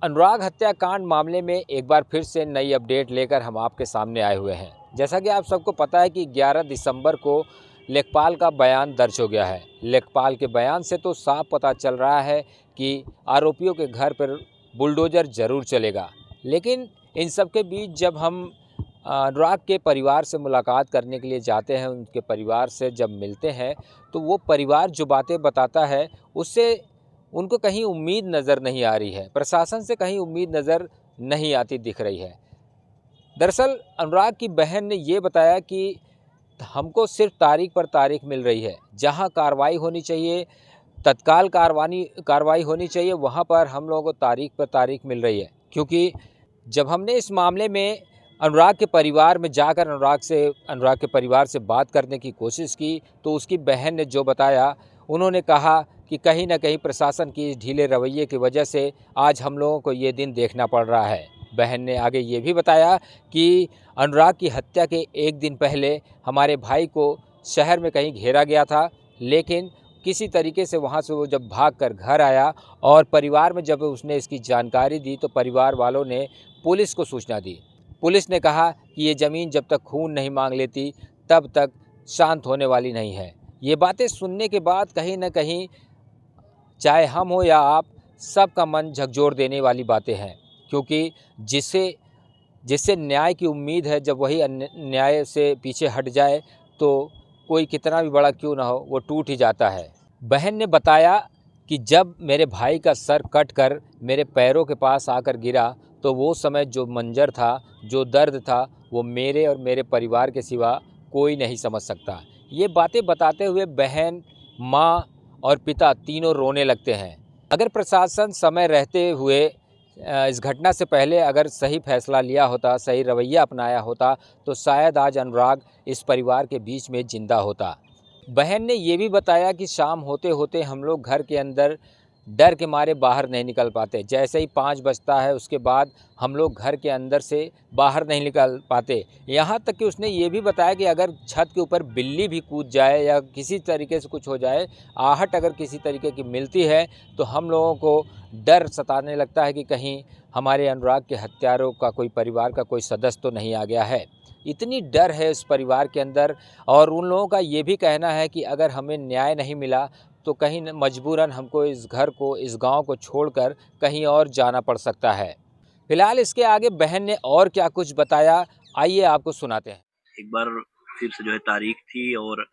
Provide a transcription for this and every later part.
अनुराग हत्याकांड मामले में एक बार फिर से नई अपडेट लेकर हम आपके सामने आए हुए हैं। जैसा कि आप सबको पता है कि 11 दिसंबर को लेखपाल का बयान दर्ज हो गया है। लेखपाल के बयान से तो साफ पता चल रहा है कि आरोपियों के घर पर बुलडोज़र ज़रूर चलेगा। लेकिन इन सब के बीच जब हम अनुराग के परिवार से मुलाकात करने के लिए जाते हैं, उनके परिवार से जब मिलते हैं, तो वो परिवार जो बातें बताता है उससे उनको कहीं उम्मीद नज़र नहीं आ रही है। प्रशासन से कहीं उम्मीद नज़र नहीं आती दिख रही है। दरअसल अनुराग की बहन ने ये बताया कि हमको सिर्फ तारीख पर तारीख मिल रही है। जहां कार्रवाई होनी चाहिए, तत्काल कार्रवाई होनी चाहिए, वहां पर हम लोगों को तारीख पर तारीख मिल रही है। क्योंकि जब हमने इस मामले में अनुराग के परिवार में जाकर अनुराग के परिवार से बात करने की कोशिश की, तो उसकी बहन ने जो बताया, उन्होंने कहा कि कहीं न कहीं प्रशासन की इस ढीले रवैये की वजह से आज हम लोगों को ये दिन देखना पड़ रहा है। बहन ने आगे ये भी बताया कि अनुराग की हत्या के एक दिन पहले हमारे भाई को शहर में कहीं घेरा गया था, लेकिन किसी तरीके से वहाँ से वो जब भागकर घर आया और परिवार में जब उसने इसकी जानकारी दी, तो परिवार वालों ने पुलिस को सूचना दी। पुलिस ने कहा कि ये ज़मीन जब तक खून नहीं मांग लेती तब तक शांत होने वाली नहीं है। ये बातें सुनने के बाद कहीं न कहीं चाहे हम हो या आप, सबका मन झकझोर देने वाली बातें हैं। क्योंकि जिसे जिससे न्याय की उम्मीद है, जब वही न्याय से पीछे हट जाए तो कोई कितना भी बड़ा क्यों ना हो, वो टूट ही जाता है। बहन ने बताया कि जब मेरे भाई का सर कट कर मेरे पैरों के पास आकर गिरा, तो वो समय जो मंजर था, जो दर्द था, वो मेरे और मेरे परिवार के सिवा कोई नहीं समझ सकता। ये बातें बताते हुए बहन, माँ और पिता तीनों रोने लगते हैं। अगर प्रशासन समय रहते हुए इस घटना से पहले अगर सही फैसला लिया होता, सही रवैया अपनाया होता, तो शायद आज अनुराग इस परिवार के बीच में ज़िंदा होता। बहन ने ये भी बताया कि शाम होते होते हम लोग घर के अंदर डर के मारे बाहर नहीं निकल पाते। जैसे ही 5 बजता है, उसके बाद हम लोग घर के अंदर से बाहर नहीं निकल पाते। यहाँ तक कि उसने ये भी बताया कि अगर छत के ऊपर बिल्ली भी कूद जाए या किसी तरीके से कुछ हो जाए, आहट अगर किसी तरीके की मिलती है, तो हम लोगों को डर सताने लगता है कि कहीं हमारे अनुराग के हत्यारों का कोई परिवार का कोई सदस्य तो नहीं आ गया है। इतनी डर है इस परिवार के अंदर। और उन लोगों का ये भी कहना है कि अगर हमें न्याय नहीं मिला, तो कहीं मजबूरन हमको इस घर को, इस गांव को छोड़कर कहीं और जाना पड़ सकता है। फिलहाल इसके आगे बहन ने और क्या कुछ बताया, आइए आपको सुनाते हैं। एक बार फिर से जो है तारीख थी और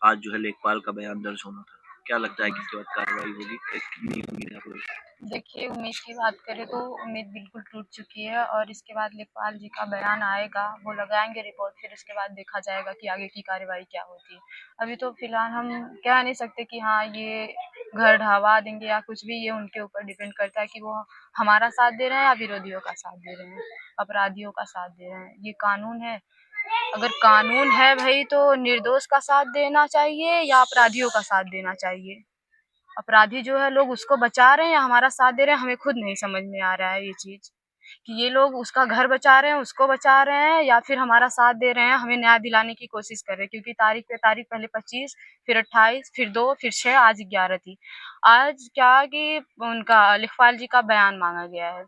आज जो है लेखपाल का बयान दर्ज होना था। क्या लगता है कि इसके बाद कार्रवाई होगी? कितनी उम्मीद है आपको? देखिए, उम्मीद की बात करें तो उम्मीद बिल्कुल टूट चुकी है और इसके बाद लेखपाल जी का बयान आएगा, वो लगाएंगे रिपोर्ट, फिर इसके बाद देखा जाएगा कि आगे की कार्रवाई क्या होती है। अभी तो फिलहाल हम कह नहीं सकते कि हाँ ये घर ढहवा देंगे या कुछ भी, ये उनके ऊपर डिपेंड करता है कि वो हमारा साथ दे रहे हैं या विरोधियों का साथ दे रहे हैं, अपराधियों का साथ दे रहे हैं। ये कानून है, अगर कानून है भाई तो निर्दोष का साथ देना चाहिए या अपराधियों का साथ देना चाहिए। अपराधी जो है लोग उसको बचा रहे हैं या हमारा साथ दे रहे हैं, हमें खुद नहीं समझ में आ रहा है ये चीज, कि ये लोग उसका घर बचा रहे हैं, उसको बचा रहे हैं या फिर हमारा साथ दे रहे हैं, हमें न्याय दिलाने की कोशिश कर रहे हैं। क्योंकि तारीख पे तारीख, पहले 25, फिर 28, फिर 2, फिर 6, आज 11 थी। आज क्या कि उनका लेखपाल जी का बयान मांगा गया है।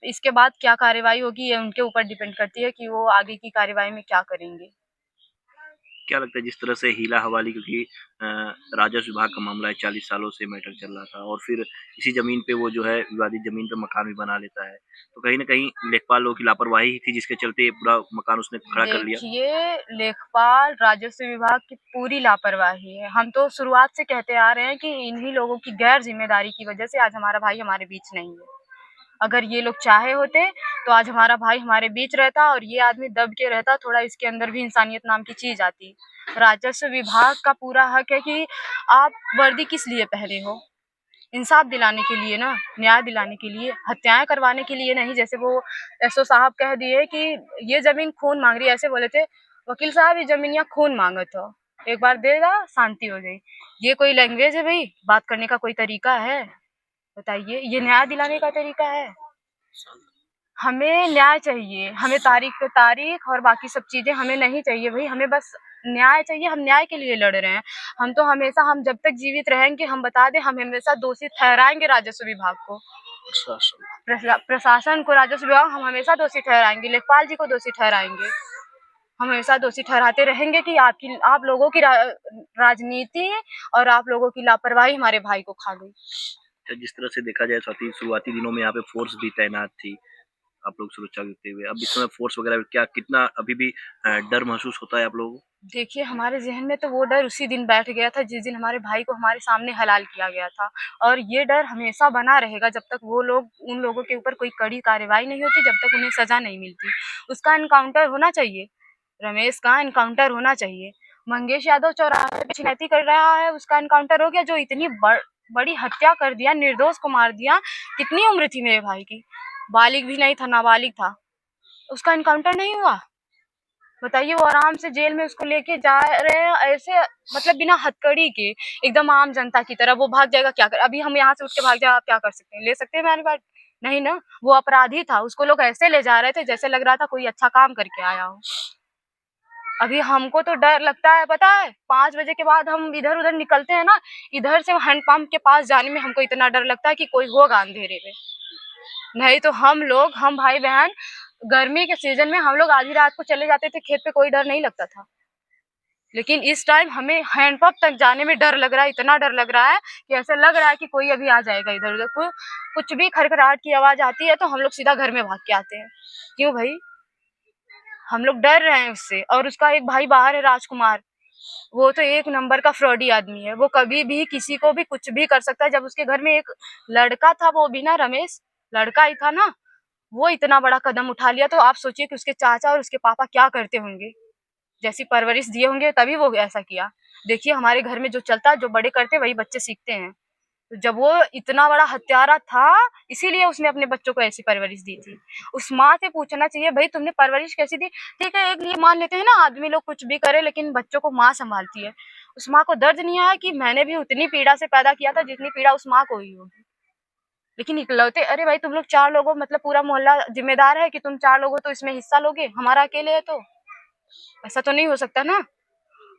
इसके बाद क्या कार्रवाई होगी ये उनके ऊपर डिपेंड करती है कि वो आगे की कार्रवाई में क्या करेंगे। क्या लगता है जिस तरह से हीला हवाली, क्योंकि राजस्व विभाग का मामला है, 40 सालों से मैटर चल रहा था और फिर इसी जमीन पे वो जो है विवादित जमीन पे मकान भी बना लेता है, तो कहीं ना कहीं लेखपाल लोगों की लापरवाही ही थी जिसके चलते ये पूरा मकान उसने खड़ा कर लिया। देखिए, लेखपाल राजस्व विभाग की पूरी लापरवाही है। हम तो शुरुआत से कहते आ रहे हैं कि इन्हीं लोगों की गैर जिम्मेदारी की वजह से आज हमारा भाई हमारे बीच नहीं है। अगर ये लोग चाहे होते तो आज हमारा भाई हमारे बीच रहता और ये आदमी दब के रहता, थोड़ा इसके अंदर भी इंसानियत नाम की चीज आती। राजस्व विभाग का पूरा हक है कि आप वर्दी किस लिए पहने हो, इंसाफ दिलाने के लिए ना, न्याय दिलाने के लिए, हत्याएं करवाने के लिए नहीं। जैसे वो एसओ साहब कह दिए कि ये जमीन खून मांग रही है, ऐसे बोले थे वकील साहब, ये जमीन यहाँ खून मांगत हो, एक बार देगा शांति हो गई। ये कोई लैंग्वेज है भाई? बात करने का कोई तरीका है? बताइए, ये न्याय दिलाने का तरीका है? हमें न्याय चाहिए, हमें तारीख पे तारीख और बाकी सब चीजें हमें नहीं चाहिए भाई, हमें बस न्याय चाहिए। हम न्याय के लिए लड़ रहे हैं। हम जब तक जीवित रहेंगे, हम बता दें, हम हमेशा दोषी ठहराएंगे राजस्व विभाग को। प्रशासन को, राजस्व विभाग हम हमेशा दोषी ठहराएंगे, लेखपाल जी को दोषी ठहराएंगे, हम हमेशा दोषी ठहराते रहेंगे कि आप लोगों की राजनीति और आप लोगों की लापरवाही हमारे भाई को खा गई। जिस तरह से देखा जाए शुरुआती दिनों में यहाँ पे फोर्स भी तैनात थी, आप लोग सुरक्षा देते हुए, अब इस समय फोर्स वगैरह क्या कितना अभी भी डर महसूस होता है आप लोगों को? देखिए, हमारे ज़हन में तो वो डर उसी दिन बैठ गया था जिस दिन हमारे भाई को हमारे सामने हलाल किया गया था, और ये डर हमेशा बना रहेगा जब तक वो लोग, उन लोगों के ऊपर कोई कड़ी कार्रवाई नहीं होती, जब तक उन्हें सज़ा नहीं मिलती। उसका एनकाउंटर होना चाहिए, रमेश का एनकाउंटर होना चाहिए। मंगेश यादव चौराहे पे छिनैती कर रहा है, उसका एनकाउंटर हो गया। जो इतनी बड़ी हत्या कर दिया, निर्दोष को मार दिया। कितनी उम्र थी मेरे भाई की? बालिग भी नहीं था, नाबालिग था, उसका एनकाउंटर नहीं हुआ। बताइए, वो आराम से जेल में उसको लेके जा रहे हैं ऐसे, मतलब बिना हथकड़ी के, एकदम आम जनता की तरह। वो भाग जाएगा, क्या कर? अभी हम यहाँ से उठ के भाग जाए, आप क्या कर सकते हैं? ले सकते हैं हमारी बात? नहीं ना। वो अपराधी था, उसको लोग ऐसे ले जा रहे थे जैसे लग रहा था कोई अच्छा काम करके आया हो। अभी हमको तो डर लगता है, पता है, 5 बजे के बाद हम इधर उधर निकलते हैं ना, इधर से हैंडपंप के पास जाने में हमको इतना डर लगता है कि कोई होगा अंधेरे में। नहीं तो हम भाई बहन, गर्मी के सीजन में हम लोग आधी रात को चले जाते थे खेत पे, कोई डर नहीं लगता था। लेकिन इस टाइम हमें हैंडपंप तक जाने में डर लग रहा है, इतना डर लग रहा है कि ऐसा लग रहा है कि कोई अभी आ जाएगा इधर उधर। कुछ भी खड़खड़ाहट की आवाज आती है तो हम लोग सीधा घर में भाग के आते हैं। क्यों भाई? हम लोग डर रहे हैं उससे। और उसका एक भाई बाहर है, राजकुमार, वो तो एक नंबर का फ्रॉडी आदमी है। वो कभी भी किसी को भी कुछ भी कर सकता है। जब उसके घर में एक लड़का था, वो भी ना, रमेश लड़का ही था ना, वो इतना बड़ा कदम उठा लिया, तो आप सोचिए कि उसके चाचा और उसके पापा क्या करते होंगे, जैसी परवरिश दिए होंगे तभी वो ऐसा किया। देखिए, हमारे घर में जो चलता है, जो बड़े करते हैं वही बच्चे सीखते हैं। तो जब वो इतना बड़ा हत्यारा था, इसीलिए उसने अपने बच्चों को ऐसी परवरिश दी थी। उस माँ से पूछना चाहिए, भाई तुमने परवरिश कैसी दी? ठीक है, एक लिए मान लेते हैं ना, आदमी लोग कुछ भी करे, लेकिन बच्चों को माँ संभालती है। उस माँ को दर्द नहीं आया कि मैंने भी उतनी पीड़ा से पैदा किया था जितनी पीड़ा उस माँ को हुई होगी? लेकिन इकलौते, अरे भाई तुम लोग 4 लोगों, मतलब पूरा मोहल्ला जिम्मेदार है कि तुम 4 लोग हो तो इसमें हिस्सा लोगे, हमारा अकेले है तो ऐसा तो नहीं हो सकता ना।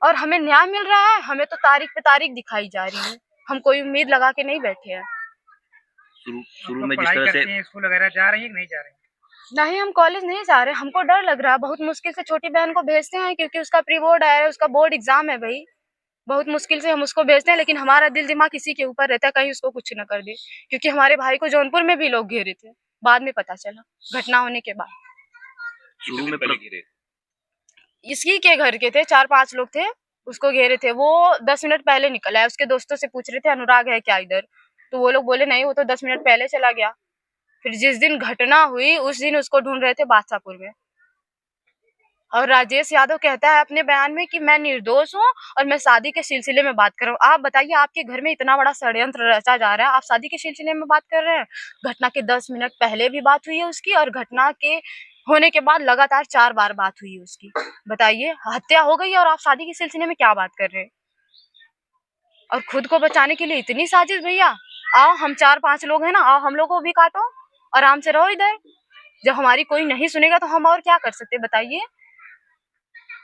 और हमें न्याय मिल रहा है, हमें तो तारीख पे तारीख दिखाई जा रही है। हम कोई उम्मीद लगा के नहीं बैठे हैं। शुरू में जिस तरह से स्कूल वगैरह जा रही है कि नहीं जा रही? नहीं, हम कॉलेज नहीं जा रहे, हमको डर लग रहा है। बहुत मुश्किल से छोटी बहन को भेजते हैं क्योंकि उसका प्री बोर्ड आया है, उसका बोर्ड एग्जाम है भाई। बहुत मुश्किल से हम उसको भेजते हैं, लेकिन हमारा दिल दिमाग इसी के ऊपर रहता है कहीं उसको कुछ न कर दे। क्योंकि हमारे भाई को जौनपुर में भी लोग घेरे थे, बाद में पता चला घटना होने के बाद। शुरू में इसी के घर के थे, 4-5 लोग थे, उसको घेरे थे। वो 10 मिनट पहले निकल आया। उसके दोस्तों से पूछ रहे थे अनुराग है क्या इधर, तो वो लोग बोले नहीं, वो तो 10 मिनट पहले चला गया। फिर जिस दिन घटना हुई उस दिन उसको ढूंढ रहे थे बादशाहपुर में। और राजेश यादव कहता है अपने बयान में कि मैं निर्दोष हूँ और मैं शादी के सिलसिले में बात कर रहा हूँ। आप बताइए, आपके घर में इतना बड़ा षड्यंत्र रचा जा रहा है, आप शादी के सिलसिले में बात कर रहे हैं? घटना के 10 मिनट पहले भी बात हुई है उसकी, और घटना के होने के बाद लगातार 4 बार बात हुई है उसकी। बताइए, हत्या हो गई और आप शादी के सिलसिले में क्या बात कर रहे हैं? और खुद को बचाने के लिए इतनी साजिश भैया। आओ, हम 4-5 लोग हैं ना, आओ हम लोग को भी काटो, आराम से रहो इधर। जब हमारी कोई नहीं सुनेगा तो हम और क्या कर सकते, बताइए।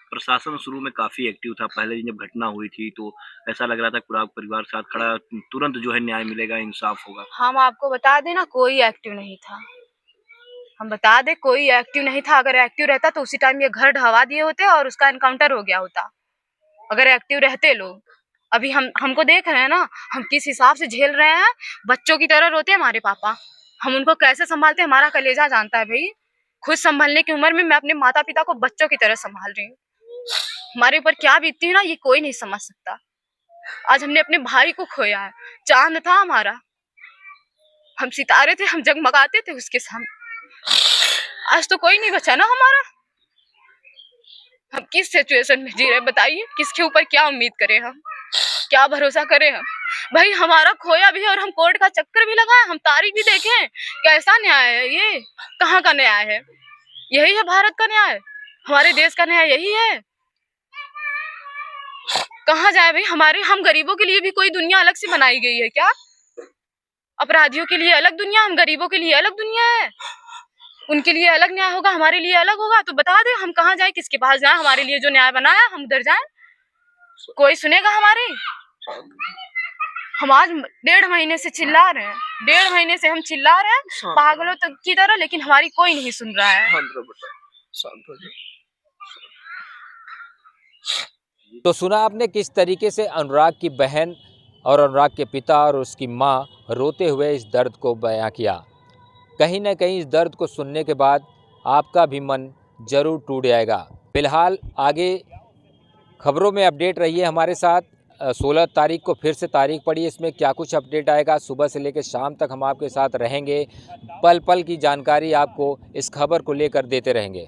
प्रशासन शुरू में काफी एक्टिव था। पहले दिन जब घटना हुई थी तो ऐसा लग रहा था पूरा परिवार साथ खड़ा, तुरंत जो है न्याय मिलेगा, इंसाफ होगा। हम आपको बता दें ना, कोई एक्टिव नहीं था। हम बता दें, कोई एक्टिव नहीं था। अगर एक्टिव रहता तो उसी टाइम ये घर ढहवा दिए होते और उसका एनकाउंटर हो गया होता। अगर एक्टिव रहते लोग। अभी हमको देख रहे हैं ना, हम किस हिसाब से झेल रहे हैं। बच्चों की तरह रोते हैं हमारे पापा, हम उनको कैसे संभालते हैं हमारा कलेजा जानता है भाई। खुद संभलने की उम्र में मैं अपने माता पिता को बच्चों की तरह संभाल रही हूँ। हमारे ऊपर क्या बीतती है ना, ये कोई नहीं समझ सकता। आज हमने अपने भाई को खोया है। चांद था हमारा, हम सितारे थे, हम जगमगाते थे उसके सामने। आज तो कोई नहीं बचा ना हमारा। हम किस सिचुएशन में जी रहे बताइए? किसके ऊपर क्या उम्मीद करें हम, क्या भरोसा करें हम? भाई हमारा खोया भी है और हम कोर्ट का चक्कर भी लगाए, हम तारीख भी देखें। कैसा न्याय है ये? कहाँ का न्याय है? यही है भारत का न्याय? हमारे देश का न्याय यही है? कहाँ जाए भाई? हम गरीबों के लिए भी कोई दुनिया अलग से बनाई गई है क्या? अपराधियों के लिए अलग दुनिया, हम गरीबों के लिए अलग दुनिया है। उनके लिए अलग न्याय होगा, हमारे लिए अलग होगा। तो बता दे, हम कहाँ जाए, किसके पास जाए? हमारे लिए जो न्याय बनाया हम उधर जाए, कोई सुनेगा हमारी? हम आज 1.5 महीने से चिल्ला रहे हैं, 1.5 महीने से हम चिल्ला रहे हैं पागलों तक की तरह, लेकिन हमारी कोई नहीं सुन रहा है। तो सुना आपने किस तरीके से अनुराग की बहन और अनुराग के पिता और उसकी माँ रोते हुए इस दर्द को बयां किया। कहीं ना कहीं इस दर्द को सुनने के बाद आपका भी मन जरूर टूट जाएगा। फिलहाल आगे खबरों में अपडेट रहिए हमारे साथ। 16 तारीख को फिर से तारीख पड़ी, इसमें क्या कुछ अपडेट आएगा सुबह से लेकर शाम तक हम आपके साथ रहेंगे। पल पल की जानकारी आपको इस खबर को लेकर देते रहेंगे।